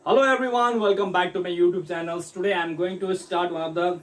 Hello everyone, welcome back to my YouTube channels. Today I'm going to start one of the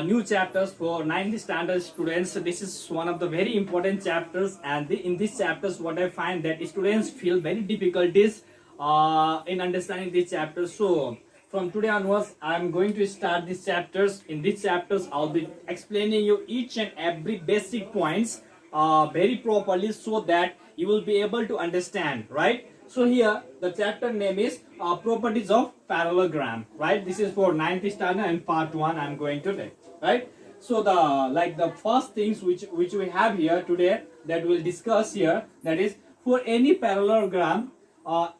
new chapters for 9th standard students. This is one of the very important chapters, and in these chapters what I find that students feel very difficulties in understanding these chapters. So from today onwards I'm going to start these chapters. In these chapters I'll be explaining you each and every basic points very properly so that you will be able to understand, right? So here the chapter name is properties of parallelogram, right? This is for 9th standard and part 1 I'm going to take, right? So the first things which we have here today that we'll discuss here, that is, for any parallelogram,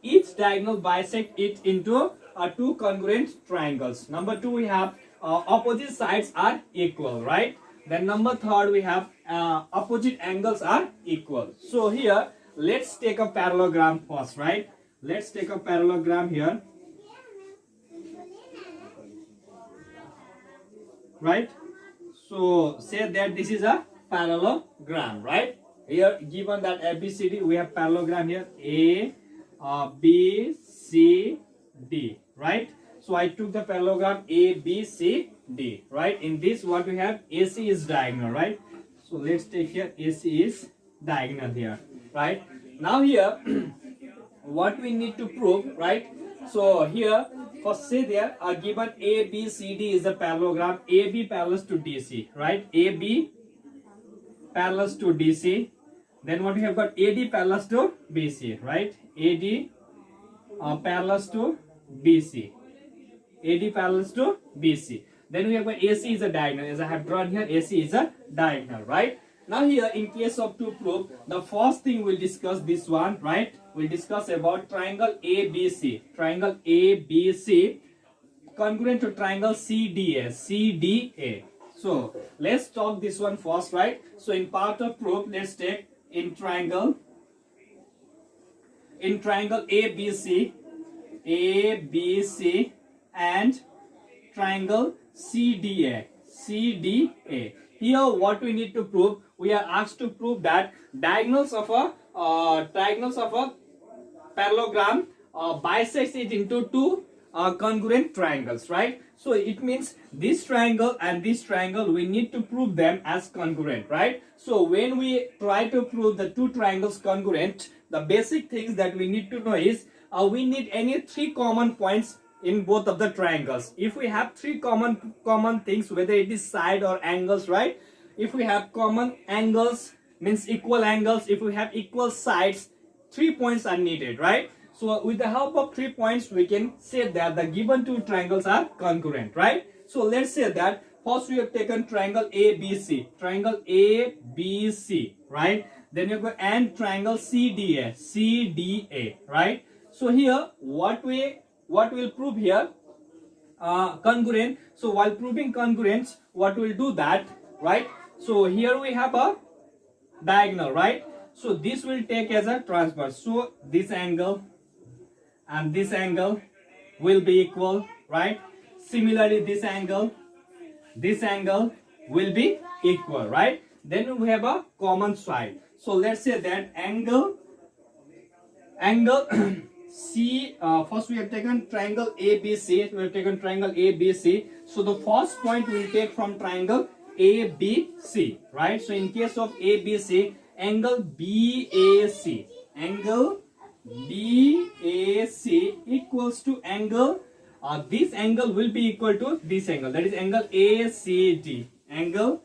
each diagonal bisect it into two congruent triangles. Number 2, we have opposite sides are equal, right? Then number 3 we have opposite angles are equal. So here let's take a parallelogram first, right? Let's take a parallelogram here, right? So say that this is a parallelogram, right? Here given that ABCD, we have parallelogram here A, B, C, D, right? So I took the parallelogram A, B, C, D, right? In this what we have, AC is diagonal, right? So let's take here AC is diagonal here, right? Now here what we need to prove, right? So here first say there given ABCD is a parallelogram, AB parallels to DC, right? AB parallels to DC. Then what we have got, AD parallels to BC, right? AD parallels to BC. AD parallels to BC. Then we have got AC is a diagonal, as I have drawn here. AC is a diagonal, right? Now here in case of to prove, the first thing we'll discuss this one, right? We'll discuss about triangle ABC. Triangle ABC congruent to triangle CDA. CDA. So let's talk this one first, right? So in part of proof, let's take in triangle ABC, ABC and triangle CDA. CDA. Here what we need to prove, we are asked to prove that diagonals of a parallelogram bisects it into two congruent triangles, right? So it means this triangle and this triangle, we need to prove them as congruent, right? So when we try to prove the two triangles congruent, the basic things that we need to know is we need any three common points in both of the triangles. If we have three common things, whether it is side or angles, right? If we have common angles, means equal angles. If we have equal sides, 3 points are needed, right? So with the help of 3 points, we can say that the given two triangles are congruent, right? So let's say that first we have taken triangle ABC, right? Then you go and triangle CDA, right? So here what we'll prove here, congruent. So while proving congruence, what we'll do that, right? So here we have a diagonal, right? So this will take as a transverse. So this angle and this angle will be equal, right? Similarly this angle will be equal, right? Then we have a common side. So let's say that angle C, first we have taken triangle ABC. We have taken triangle ABC. So the first point we will take from triangle ABC, right? So in case of ABC, angle BAC. Angle BAC equals to angle, this angle will be equal to this angle. That is angle ACD. Angle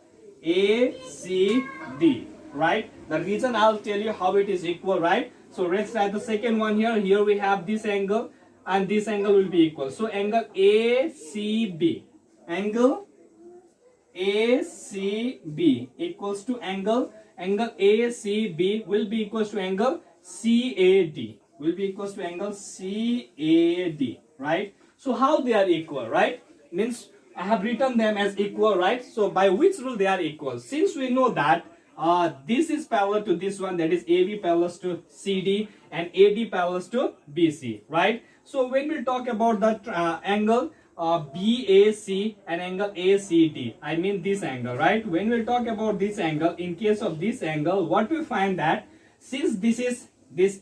ACD, right? The reason I'll tell you how it is equal, right? So let's try the second one here. Here we have this angle and this angle will be equal. So angle ACB. Angle ACB equals to angle ACB will be equals to angle CAD. Will be equals to angle CAD, right? So how they are equal, right? Means I have written them as equal, right? So by which rule they are equal? Since we know that this is parallel to this one, that is AB parallels to CD and AD parallels to BC, right? So when we talk about the angle BAC and angle ACD, I mean this angle, right? When we talk about this angle, in case of this angle, what we find that since this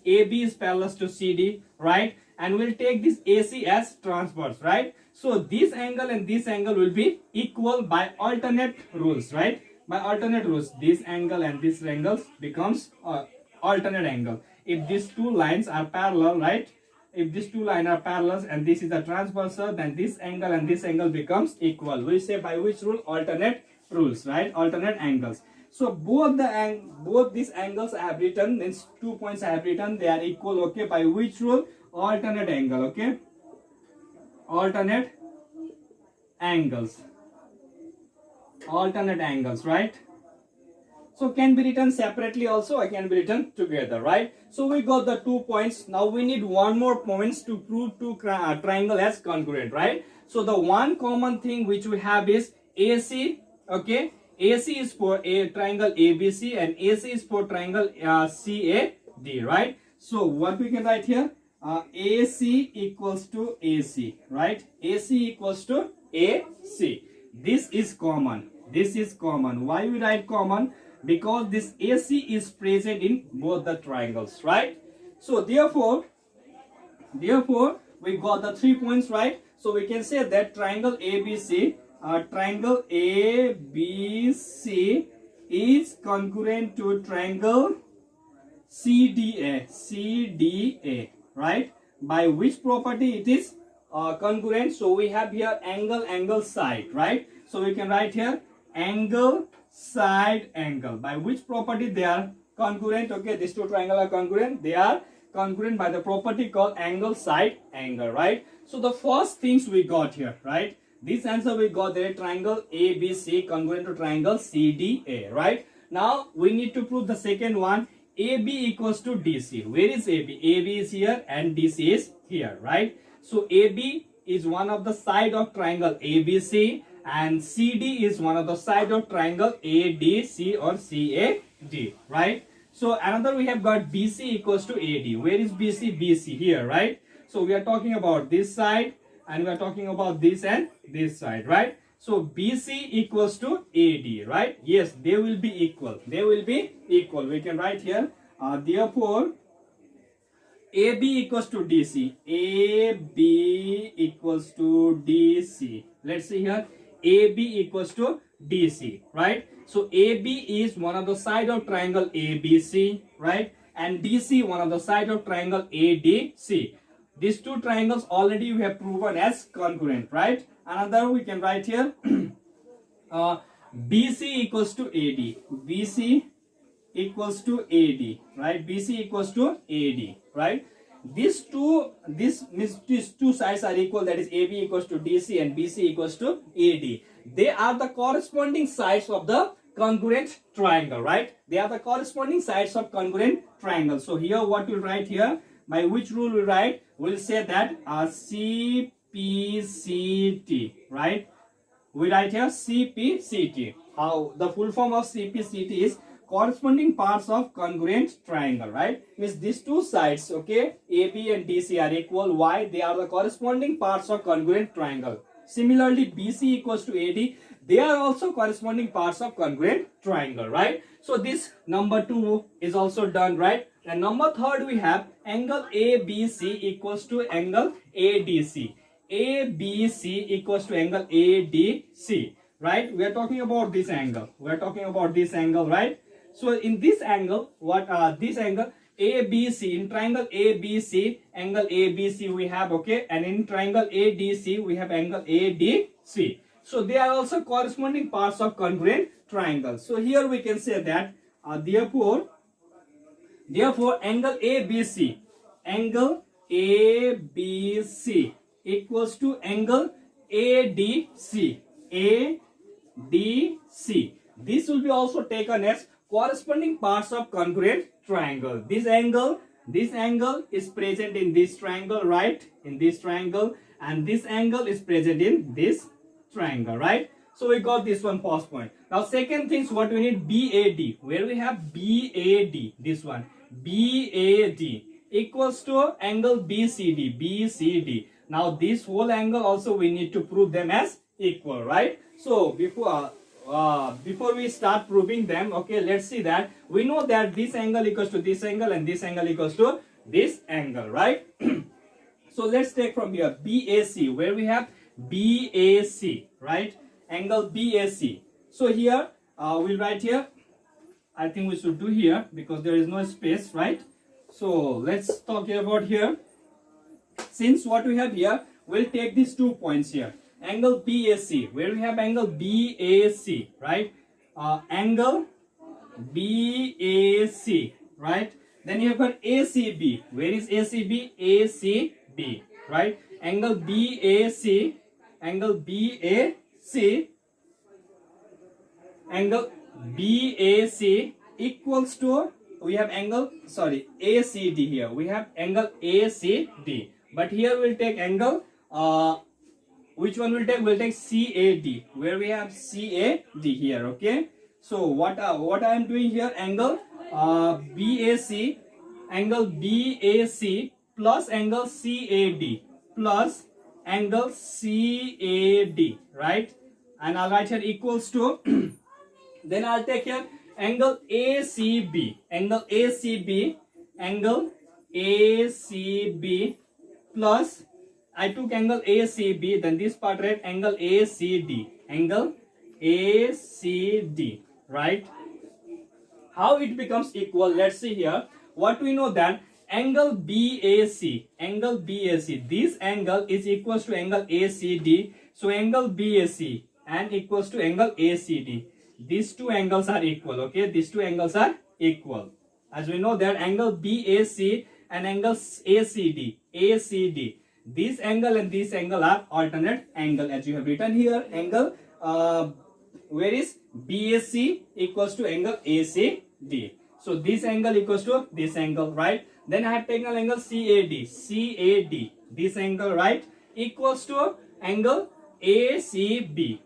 AB is parallel to CD, right? and we'll take this AC as transverse, right? So this angle and this angle will be equal by alternate rules, right? By alternate rules, this angle and this angle becomes alternate angle. If these two lines are parallel, right? If these two lines are parallel and this is a transversal, then this angle and this angle becomes equal. We say by which rule? Alternate rules, right? Alternate angles. So both these angles I have written, means 2 points I have written, they are equal, okay? By which rule? Alternate angle, okay? Alternate angles. Alternate angles, right? So can be written separately also, or can be written together, right? So we got the 2 points. Now we need one more points to prove two triangle as congruent, right? So the one common thing which we have is AC, okay? AC is for a triangle ABC and AC is for triangle CAD, right? So what we can write here? AC equals to AC, right? AC equals to AC. This is common. This is common. Why we write common? Because this AC is present in both the triangles, right? So therefore we got the 3 points, right? So we can say that triangle ABC is congruent to triangle CDA, right? By which property it is congruent? So we have here angle, side, right? So we can write here angle, side, angle. By which property they are congruent? Okay, these two triangles are congruent. They are congruent by the property called angle, side, angle, right? So the first things we got here, right? This answer we got there, triangle ABC congruent to triangle CDA, right? Now we need to prove the second one, AB equals to DC. Where is AB? AB is here and DC is here, right? So AB is one of the side of triangle ABC and CD is one of the side of triangle ADC or CAD, right? So another we have got BC equals to AD. Where is BC? BC here, right? So we are talking about this side and we are talking about this and this side, right? So BC equals to AD, right? Yes, they will be equal. They will be equal. We can write here. Therefore, AB equals to DC. AB equals to DC. Let's see here. AB equals to DC, right? So AB is one of the side of triangle ABC, right? And DC one of the side of triangle ADC. These two triangles already we have proven as congruent, right? Another we can write here BC equals to AD. BC equals to AD, right? BC equals to AD, right? These two sides are equal, that is AB equals to DC and BC equals to AD. They are the corresponding sides of the congruent triangle, right? They are the corresponding sides of congruent triangle. So here what we'll write here, by which rule we write? We'll say that CPCT, right? We write here CPCT. How the full form of CPCT is corresponding parts of congruent triangle, right? Means these two sides, okay, AB and DC are equal. Why? They are the corresponding parts of congruent triangle. Similarly, BC equals to AD. They are also corresponding parts of congruent triangle, right? So this number 2 is also done, right? And number 3 we have angle ABC equals to angle ADC. ABC equals to angle ADC, right? We are talking about this angle. We are talking about this angle, right? So in this angle, this angle ABC, in triangle ABC, angle ABC we have, okay, and in triangle ADC we have angle ADC. So they are also corresponding parts of congruent triangle. So here we can say that therefore angle ABC equals to angle ADC. This will be also taken as corresponding parts of congruent triangle. This angle is present in this triangle, right? In this triangle, and this angle is present in this triangle, right? So we got this one first point. Now second things, what we need, BAD. Where we have BAD, this one, BAD equals to angle BCD. Now this whole angle also we need to prove them as equal, right? So before we start proving them, okay, let's see that we know that this angle equals to this angle and this angle equals to this angle, right? So let's take from here BAC, where we have BAC, right? Angle BAC. So here we'll write here. I think we should do here because there is no space, right? So let's talk about here. Since what we have here, we'll take these 2 points here. Angle BAC, where we have angle BAC, right? Angle BAC, right? Then you have got ACB. Where is ACB? ACB, right? Angle BAC, angle BAC, angle BAC equals to, we have angle, sorry, ACD here. We have angle ACD. But here we'll take angle, which one we'll take? We'll take CAD, where we have CAD here, okay? So what I am doing here, angle BAC, angle BAC plus angle CAD plus angle CAD, right? And I'll write here equals to, then I'll take here angle ACB, angle ACB, angle ACB plus, I took angle ACB, then this part, right? Angle ACD, angle ACD, right? How it becomes equal? Let's see here. What we know that angle BAC, angle BAC, this angle is equals to angle ACD. So angle BAC and equals to angle ACD. These two angles are equal, okay? These two angles are equal. As we know that angle BAC and angle ACD, this angle and this angle are alternate angle, as you have written here. Angle where is BAC equals to angle ACD. So this angle equals to this angle, right? Then I have taken angle CAD, this angle, right, equals to angle ACB.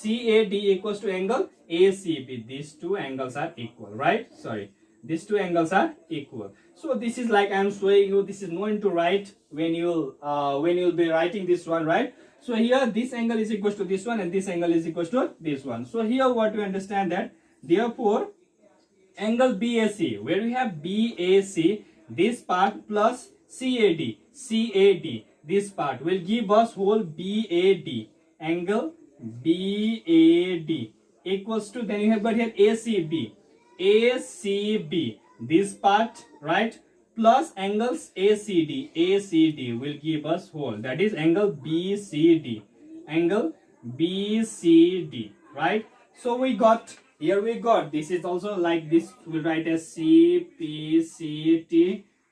CAD equals to angle ACB. These two angles are equal, right? Sorry, these two angles are equal. So this is like I am showing you. This is going to write when you'll be writing this one, right? So here this angle is equals to this one and this angle is equals to this one. So here what we understand that therefore angle BAC, where we have BAC, this part plus CAD, this part will give us whole BAD, angle BAD equals to, then you have got here ACB, this part, right, plus angles ACD will give us whole, that is angle BCD, right? So we got, here we got, this is also like this, we'll write as CPCT,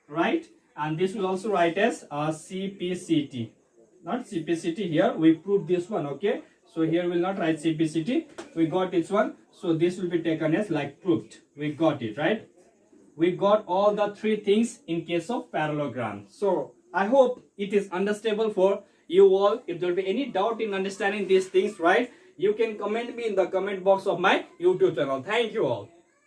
right? And this will also write as CPCT, not CPCT. Here we proved this one, okay? So here we'll not write CPCT, we got this one. So this will be taken as like proved. We got it, right? We got all the three things in case of parallelogram. So I hope it is understandable for you all. If there will be any doubt in understanding these things, right, you can comment me in the comment box of my YouTube channel. Thank you all.